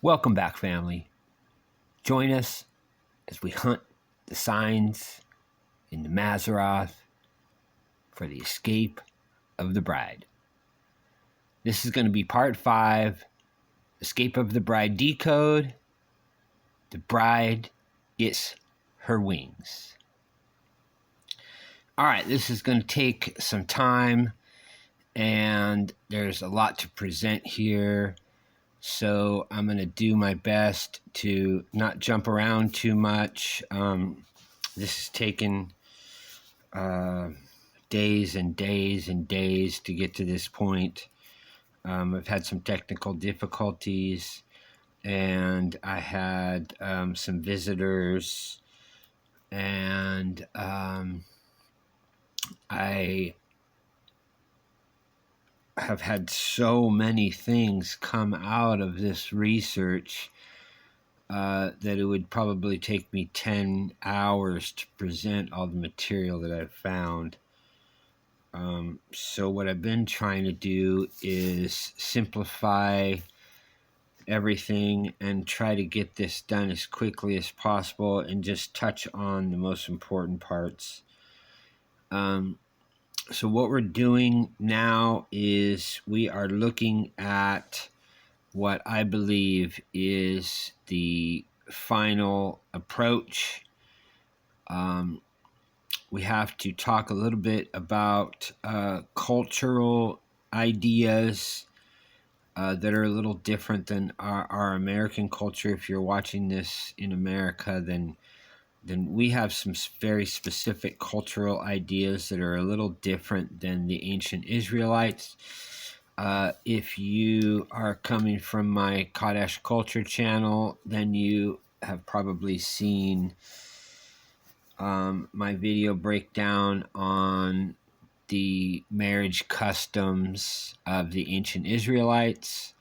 Welcome back, family. Join us as we hunt the signs in the Mazzaroth for the escape of the bride. This is going to be part 5, Escape of the Bride Decode. The bride gets her wings. All right, this is going to take some time, and there's a lot to present here. So I'm going to do my best to not jump around too much. This has taken days and days and days to get to this point. I've had some technical difficulties, and I had some visitors, and I have had so many things come out of this research that it would probably take me 10 hours to present all the material that I've found. So what I've been trying to do is simplify everything and try to get this done as quickly as possible and just touch on the most important parts. So what we're doing now is we are looking at what I believe is the final approach. We have to talk a little bit about cultural ideas that are a little different than our American culture. If you're watching this in America, then we have some very specific cultural ideas that are a little different than the ancient Israelites. If you are coming from my Kadesh Culture channel, then you have probably seen my video breakdown on the marriage customs of the ancient Israelites.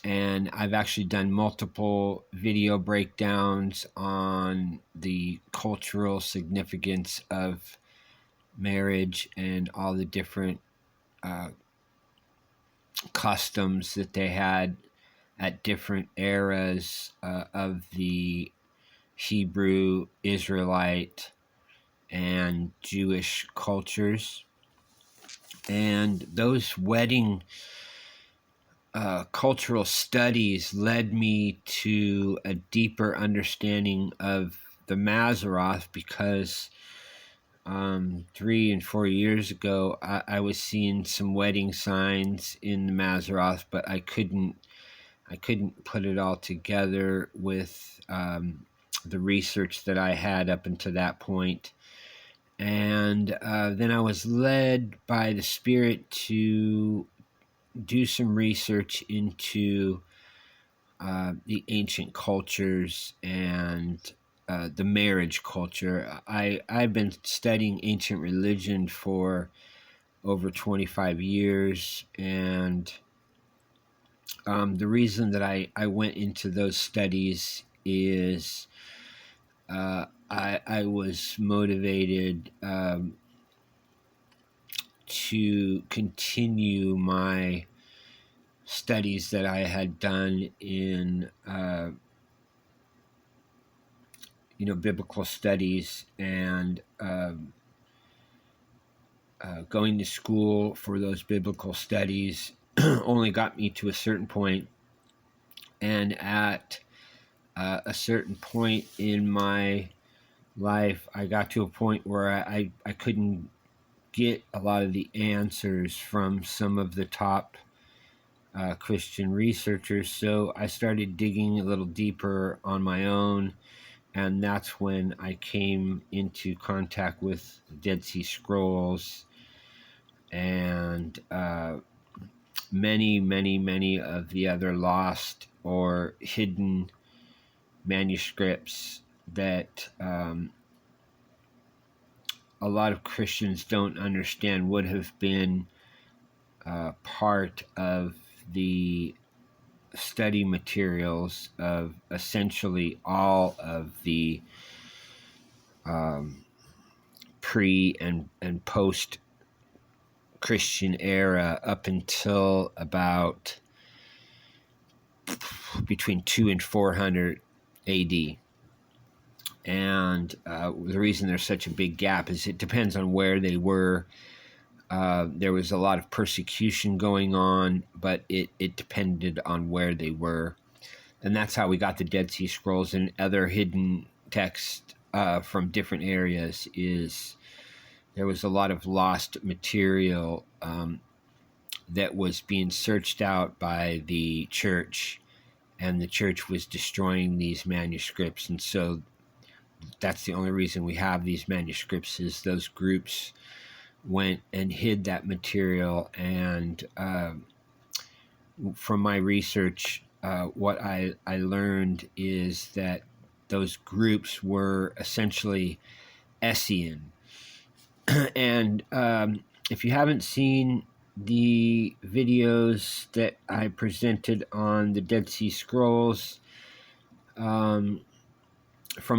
And I've actually done multiple video breakdowns on the cultural significance of marriage and all the different customs that they had at different eras of the Hebrew, Israelite, and Jewish cultures. And those wedding cultural studies led me to a deeper understanding of the Mazzaroth because 3 and 4 years ago, I was seeing some wedding signs in the Mazzaroth, but I couldn't put it all together with the research that I had up until that point. And then I was led by the Spirit to do some research into the ancient cultures and the marriage culture. I've been studying ancient religion for over 25 years, and the reason that I went into those studies is I was motivated to continue my studies that I had done in biblical studies, and going to school for those biblical studies only got me to a certain point. And at a certain point in my life, I got to a point where I couldn't get a lot of the answers from some of the top Christian researchers. So I started digging a little deeper on my own, and that's when I came into contact with the Dead Sea Scrolls and many of the other lost or hidden manuscripts that a lot of Christians don't understand would have been part of the study materials of essentially all of the pre and post Christian era up until about between 2 and 400 AD. And the reason there's such a big gap is it depends on where they were. There was a lot of persecution going on, but it depended on where they were. And that's how we got the Dead Sea Scrolls and other hidden texts from different areas. Is there was a lot of lost material that was being searched out by the church, and the church was destroying these manuscripts. And so that's the only reason we have these manuscripts, is those groups went and hid that material. And from my research, what I learned is that those groups were essentially Essene. And if you haven't seen the videos that I presented on the Dead Sea Scrolls from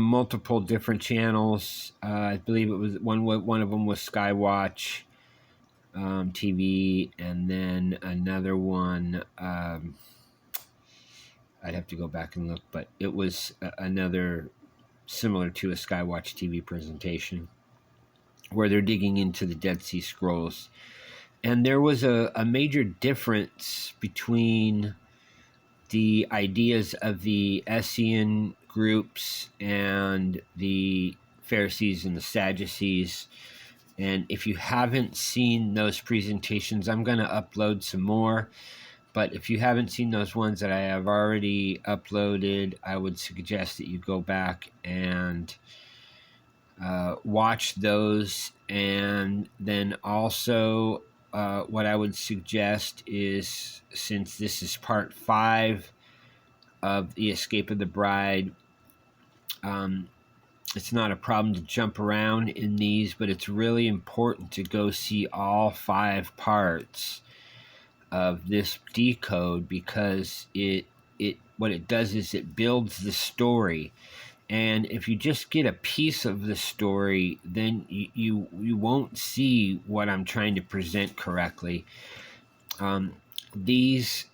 multiple different channels, I believe it was one of them was Skywatch TV, and then another one, I'd have to go back and look, but it was another similar to a Skywatch TV presentation where they're digging into the Dead Sea Scrolls. And there was a major difference between the ideas of the Essene groups and the Pharisees and the Sadducees. And if you haven't seen those presentations, I'm going to upload some more. But if you haven't seen those ones that I have already uploaded, I would suggest that you go back and watch those. And then also what I would suggest is, since this is part 5 of the Escape of the Bride, it's not a problem to jump around in these, but it's really important to go see all 5 parts of this Decode, because what it does is it builds the story. And if you just get a piece of the story, then you won't see what I'm trying to present correctly. These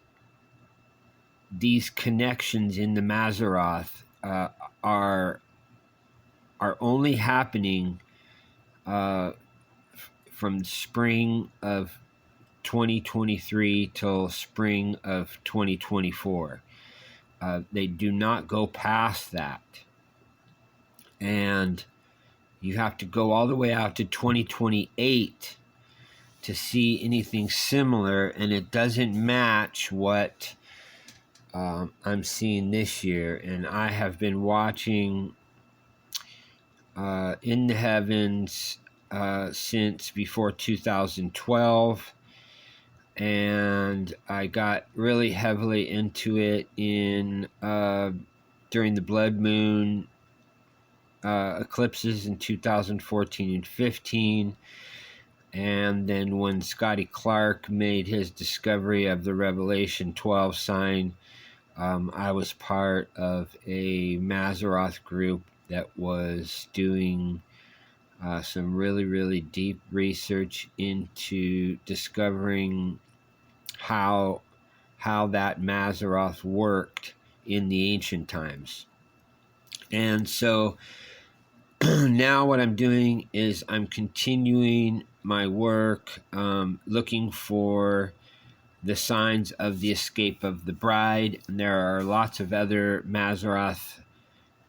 connections in the Mazzaroth are only happening from spring of 2023 till spring of 2024. They do not go past that. And you have to go all the way out to 2028 to see anything similar, and it doesn't match what I'm seeing this year. And I have been watching In the Heavens since before 2012. And I got really heavily into it during the blood moon eclipses in 2014 and 15. And then when Scotty Clark made his discovery of the Revelation 12 sign, I was part of a Mazzaroth group that was doing some really, really deep research into discovering how that Mazzaroth worked in the ancient times. And so now what I'm doing is I'm continuing my work, looking for the signs of the escape of the bride. And there are lots of other Mazzaroth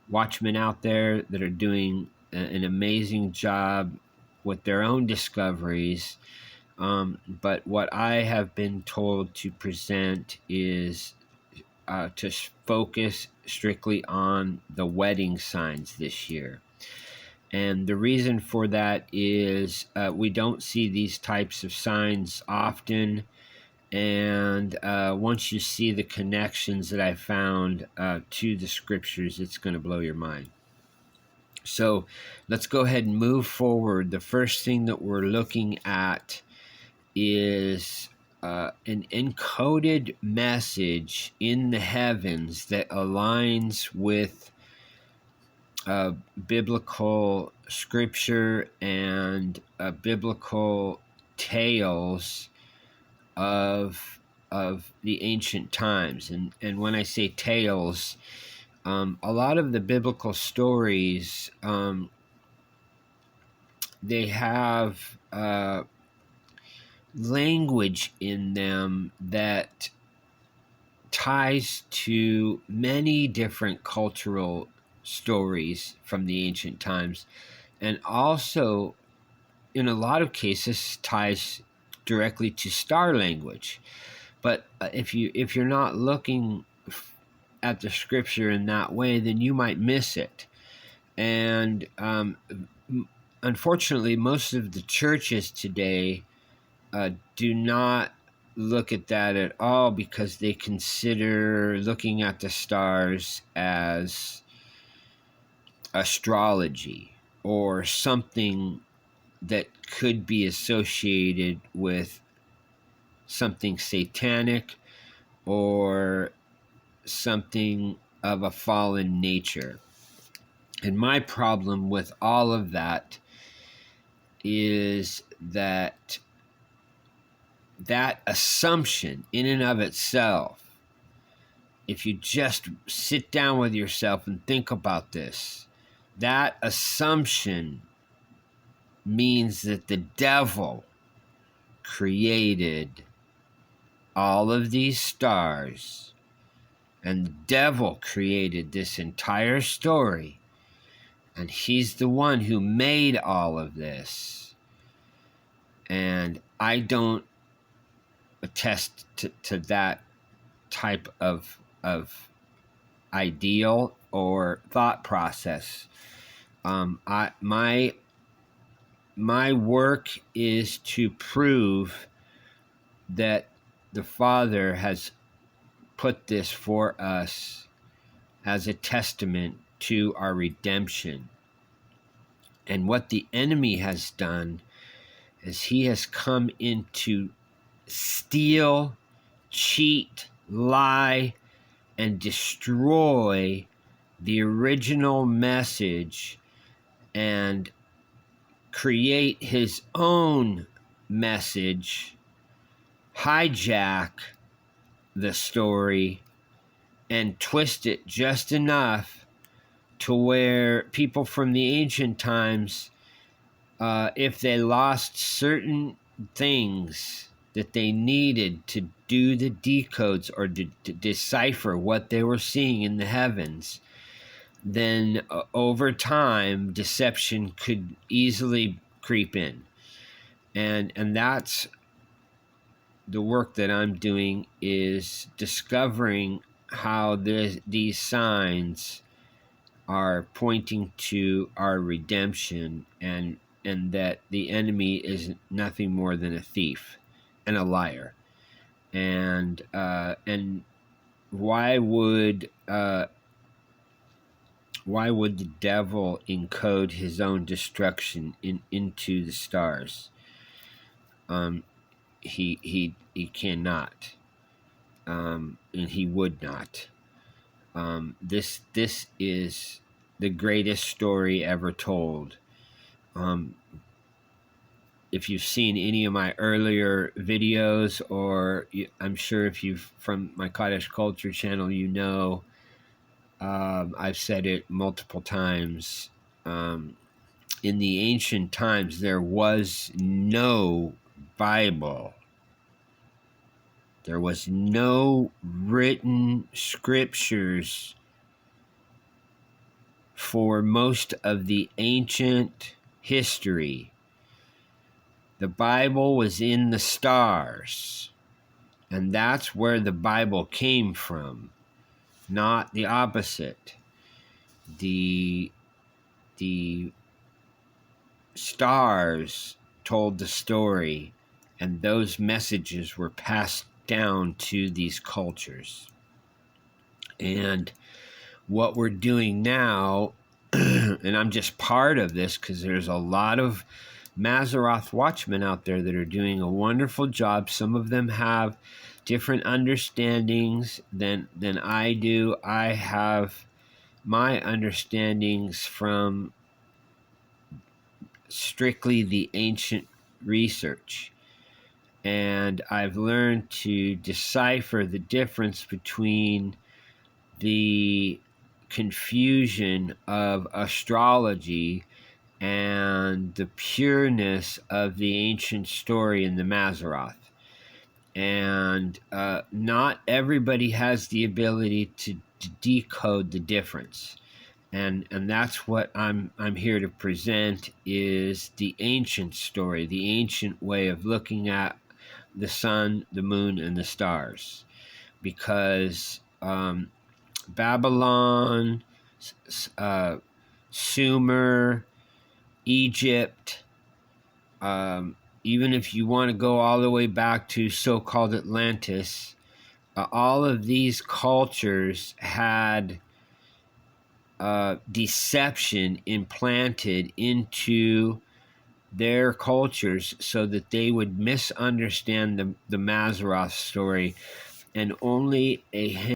watchmen out there that are doing an amazing job with their own discoveries. But what I have been told to present is to focus strictly on the wedding signs this year. And the reason for that is we don't see these types of signs often. And once you see the connections that I found to the scriptures, it's going to blow your mind. So let's go ahead and move forward. The first thing that we're looking at is an encoded message in the heavens that aligns with biblical scripture and biblical tales of of the ancient times. And when I say tales, a lot of the biblical stories, they have language in them that ties to many different cultural stories from the ancient times, and also in a lot of cases ties directly to star language. But if you're not looking at the scripture in that way, then you might miss it. And unfortunately, most of the churches today do not look at that at all, because they consider looking at the stars as astrology or something that could be associated with something satanic or something of a fallen nature. And my problem with all of that is that assumption in and of itself, if you just sit down with yourself and think about this, that assumption means that the devil created all of these stars, and the devil created this entire story, and he's the one who made all of this. And I don't attest to that type of ideal or thought process. My work is to prove that the Father has put this for us as a testament to our redemption. And what the enemy has done is he has come in to steal, cheat, lie, and destroy the original message and create his own message, hijack the story, and twist it just enough to where people from the ancient times, if they lost certain things that they needed to do the decodes or to decipher what they were seeing in the heavens, then over time deception could easily creep in. And that's the work that I'm doing, is discovering how these signs are pointing to our redemption, and that the enemy is nothing more than a thief and a liar. And why would the devil encode his own destruction into the stars? He cannot, and he would not. This is the greatest story ever told. If you've seen any of my earlier videos, or I'm sure if you've from my Cottage Culture channel, I've said it multiple times. In the ancient times, there was no Bible. There was no written scriptures for most of the ancient history. The Bible was in the stars, and that's where the Bible came from, not the opposite. The stars told the story, and those messages were passed down to these cultures. And what we're doing now, and I'm just part of this because there's a lot of Maseroth watchmen out there that are doing a wonderful job. Some of them have different understandings than I do. I have my understandings from strictly the ancient research. and I've learned to decipher the difference between the confusion of astrology and the pureness of the ancient story in the Mazzaroth. And not everybody has the ability to decode the difference. And that's what I'm here to present, is the ancient story, the ancient way of looking at the sun, the moon, and the stars. Because Babylon, Sumer, Egypt, even if you want to go all the way back to so-called Atlantis, all of these cultures had deception implanted into their cultures so that they would misunderstand the Mazzaroth story, and only a